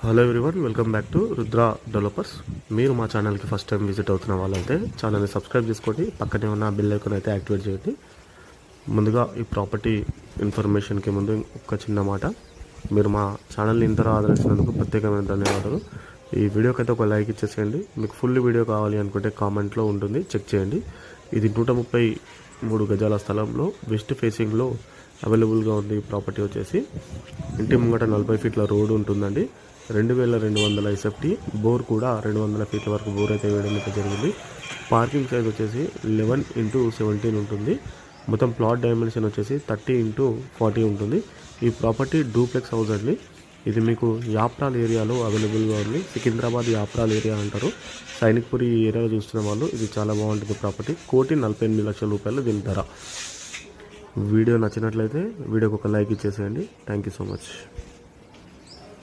Hello everyone, welcome back to Rudra developers. మీరు మా ఛానల్కి ఫస్ట్ టైం విజిట్ అవుతున్న వాళ్ళైతే ఛానల్ని సబ్స్క్రైబ్ చేసుకోండి, పక్కనే ఉన్న బెల్ ఐకాన్ అయితే యాక్టివేట్ చేయండి. ముందుగా ఈ ప్రాపర్టీ ఇన్ఫర్మేషన్కి ముందు ఒక చిన్న మాట. మీరు మా ఛానల్ని ఇంతలో ఆదరించినందుకు ప్రత్యేకమైన ధన్యవాదాలు. ఈ వీడియోకి అయితే ఒక లైక్ ఇచ్చేసేయండి. మీకు ఫుల్ వీడియో కావాలి అనుకుంటే కామెంట్లో ఉంటుంది, చెక్ చేయండి. ఇది 133 గజాల స్థలంలో వెస్ట్ ఫేసింగ్లో అవైలబుల్గా ఉంది. ఈ ప్రాపర్టీ వచ్చేసి ఇంటి ముంగట 40 ఫీట్ల రోడ్ ఉంటుందండి. 2200 ఎస్ఎఫ్టీ బోర్ కూడా 200 ఫీట్ల వరకు బోర్ అయితే వేయడం అయితే జరిగింది. పార్కింగ్ సైజ్ వచ్చేసి 11x17 ఉంటుంది. మొత్తం ప్లాట్ డైమెన్షన్ వచ్చేసి 30x40 ఉంటుంది. ఈ ప్రాపర్టీ డూప్లెక్స్ హౌస్ అండి. ఇది మీకు యాప్రాల్ ఏరియాలో అవైలబుల్గా ఉంది. సికింద్రాబాద్ యాప్రాల్ ఏరియా అంటారు. సైనిక్పురి ఈ ఏరియాలో చూస్తున్న వాళ్ళు ఇది చాలా బాగుంటుంది ప్రాపర్టీ. 1,48,00,000 రూపాయలు దీని ధర. వీడియో నచ్చినట్లయితే వీడియోకి ఒక లైక్ ఇచ్చేసేయండి. Thank you so much.